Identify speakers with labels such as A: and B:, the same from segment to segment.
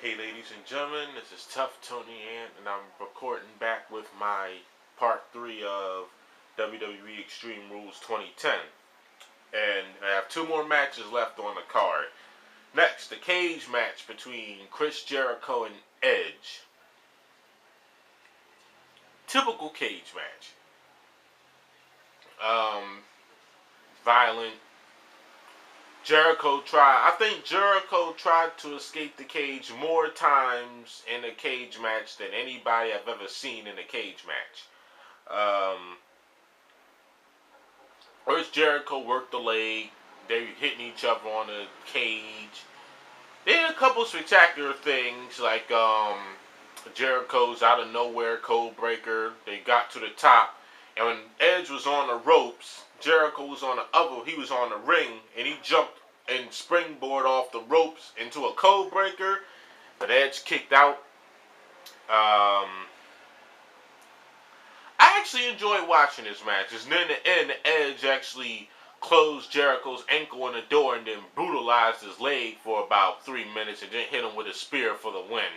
A: Hey ladies and gentlemen, this is Tough Tony Ant, and I'm recording back with my part 3 of WWE Extreme Rules 2010. And I have 2 more matches left on the card. Next, the cage match between Chris Jericho and Edge. Typical cage match. Violent. I think Jericho tried to escape the cage more times in a cage match than anybody I've ever seen in a cage match. First Jericho worked the leg. They were hitting each other on the cage. They did a couple spectacular things like Jericho's out of nowhere code breaker. They got to the top, and when Edge was on the ropes, Jericho was on he was on the ring, and he jumped and springboard off the ropes into a code breaker, but Edge kicked out. I actually enjoyed watching this match, because near the end, Edge actually closed Jericho's ankle in the door and then brutalized his leg for about 3 minutes and then hit him with a spear for the win.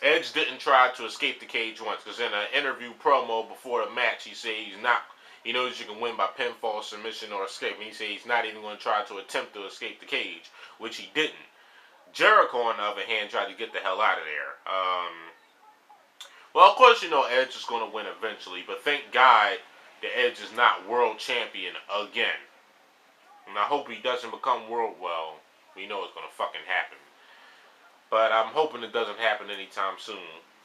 A: Edge didn't try to escape the cage once, because in an interview promo before the match, he said he knows you can win by pinfall, submission, or escape. And he said he's not even going to try to attempt to escape the cage, which he didn't. Jericho, on the other hand, tried to get the hell out of there. Well, of course, Edge is going to win eventually, but thank God the Edge is not world champion again. And I hope he doesn't become world, well, we know it's going to fucking happen. But I'm hoping it doesn't happen anytime soon.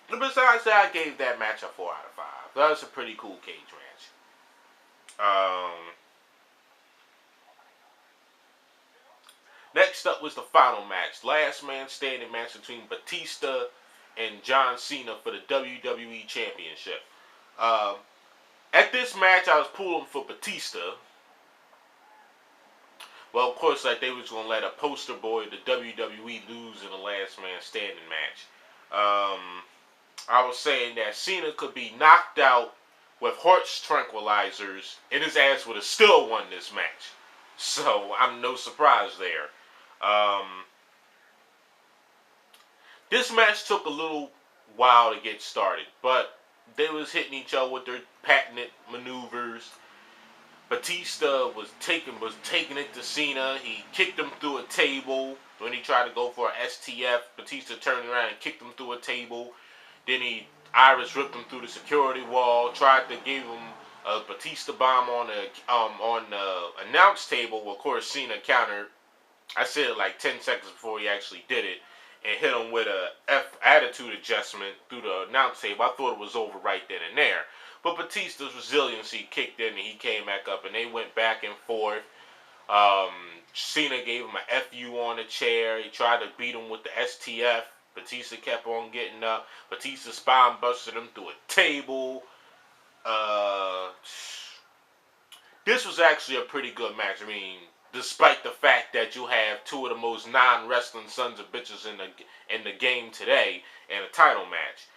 A: And besides that, I gave that match a 4 out of 5. That was a pretty cool cage match. Next up was the final match. Last man standing match between Batista and John Cena for the WWE Championship. At this match, I was pulling for Batista. Well, of course, like they was going to let a poster boy of the WWE lose in the last man standing match. I was saying that Cena could be knocked out with Hart's tranquilizers and his ass would have still won this match. So, I'm no surprise there. This match took a little while to get started, but they was hitting each other with their patented maneuvers. Batista was taking it to Cena. He kicked him through a table when he tried to go for an STF. Batista turned around and kicked him through a table. Then Iris ripped him through the security wall. Tried to give him a Batista bomb on the announce table. Well, of course, Cena countered. I said it like 10 seconds before he actually did it, and hit him with a attitude adjustment through the announce table. I thought it was over right then and there. But Batista's resiliency kicked in and he came back up and they went back and forth. Cena gave him a FU on the chair. He tried to beat him with the STF. Batista kept on getting up. Batista's spine busted him through a table. This was actually a pretty good match. I mean, despite the fact that you have 2 of the most non-wrestling sons of bitches in the game today in a title match.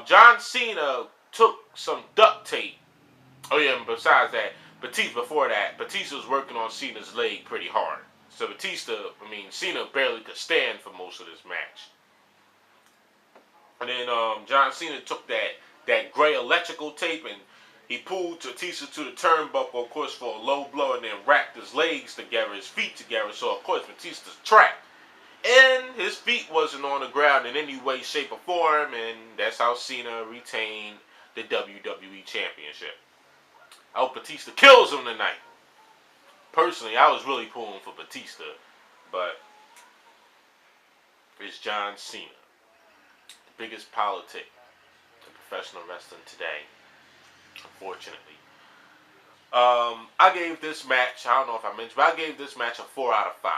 A: John Cena took some duct tape. Oh yeah, and besides that, Batista was working on Cena's leg pretty hard. So Cena barely could stand for most of this match. And then John Cena took that gray electrical tape and he pulled Batista to the turnbuckle, of course, for a low blow, and then wrapped his legs together, his feet together. So of course Batista's trapped. And his feet wasn't on the ground in any way, shape, or form, and that's how Cena retained the WWE Championship. I hope Batista kills him tonight. Personally, I was really pulling for Batista, but it's John Cena, the biggest politic in professional wrestling today, unfortunately. I gave this match, I don't know if I mentioned, but I gave this match a 4 out of 5.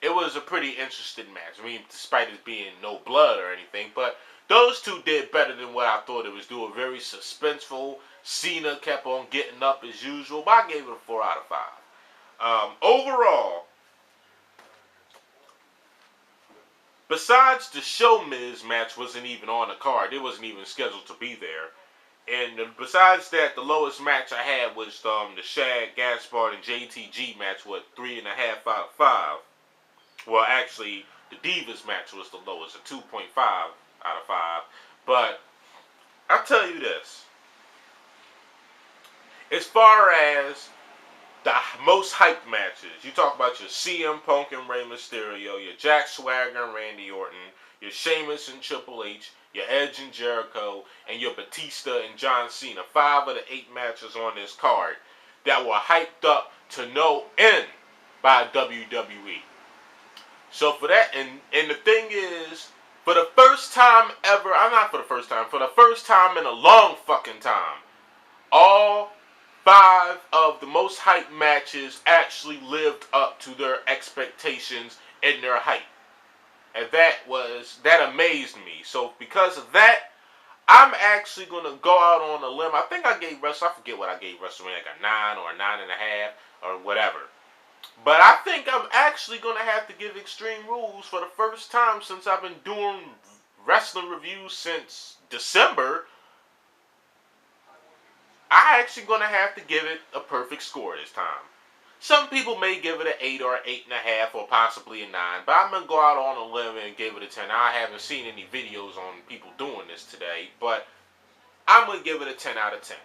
A: It was a pretty interesting match. I mean, despite it being no blood or anything, but those two did better than what I thought it was doing. Very suspenseful. Cena kept on getting up as usual, but I gave it a 4 out of 5. Overall, besides the Showmiz match wasn't even on the card. It wasn't even scheduled to be there. And besides that, the lowest match I had was the Shad, Gaspard, and JTG match, 3.5 out of 5. Well, actually, the Divas match was the lowest, a 2.5 out of 5. But I'll tell you this. As far as the most hyped matches, you talk about your CM Punk and Rey Mysterio, your Jack Swagger and Randy Orton, your Sheamus and Triple H, your Edge and Jericho, and your Batista and John Cena. 5 of the 8 matches on this card that were hyped up to no end by WWE. So for that, and the thing is, for the first time ever, for the first time in a long fucking time, all 5 of the most hyped matches actually lived up to their expectations and their hype. And that amazed me. So because of that, I'm actually going to go out on a limb. I think I forget what I gave WrestleMania, like a 9 or a 9.5 or whatever. But I think I'm actually going to have to give Extreme Rules for the first time since I've been doing wrestling reviews since December. I actually going to have to give it a perfect score this time. Some people may give it an 8 or an 8.5 or possibly a 9, but I'm going to go out on a limb and give it a 10. I haven't seen any videos on people doing this today, but I'm going to give it a 10 out of 10.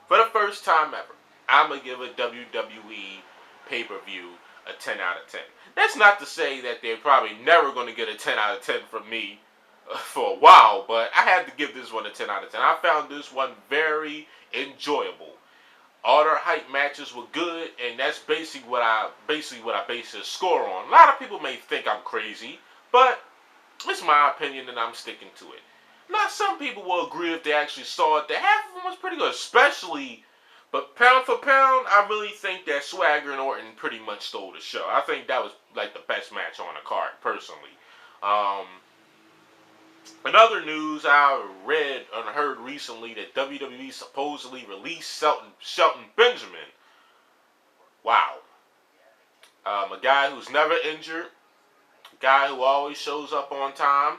A: For the first time ever, I'm going to give a WWE pay-per-view a 10 out of 10. That's not to say that they're probably never going to get a 10 out of 10 from me for a while, but I had to give this one a 10 out of 10. I found this one very enjoyable. All their hype matches were good, and that's basically what I base this score on. A lot of people may think I'm crazy, but it's my opinion and I'm sticking to it. Now, some people will agree if they actually saw it, that half of them was pretty good, but pound for pound, I really think that Swagger and Orton pretty much stole the show. I think that was like the best match on the card, personally. In other news, I read and heard recently that WWE supposedly released Shelton Benjamin. Wow. A guy who's never injured, a guy who always shows up on time,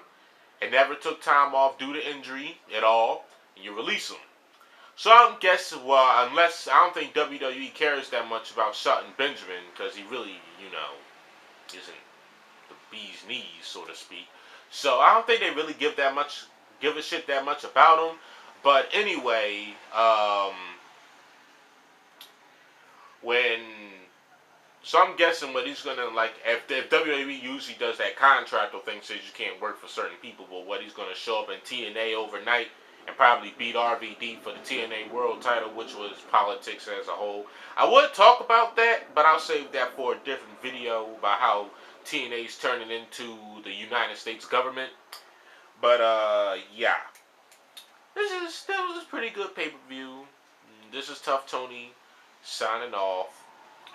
A: and never took time off due to injury at all, and you release him. So I'm guessing, unless I don't think WWE cares that much about Shelton Benjamin, because he really, isn't the bee's knees, so to speak. So I don't think they really give a shit that much about him. But anyway, so I'm guessing what he's gonna if WWE usually does that contractual thing, says you can't work for certain people, but what he's gonna show up in TNA overnight and probably beat RVD for the TNA World Title, which was politics as a whole. I would talk about that, but I'll save that for a different video about how TNA's turning into the United States government. But yeah, this was a pretty good pay-per-view. This is Tough Tony signing off.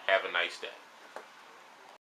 A: Have a nice day.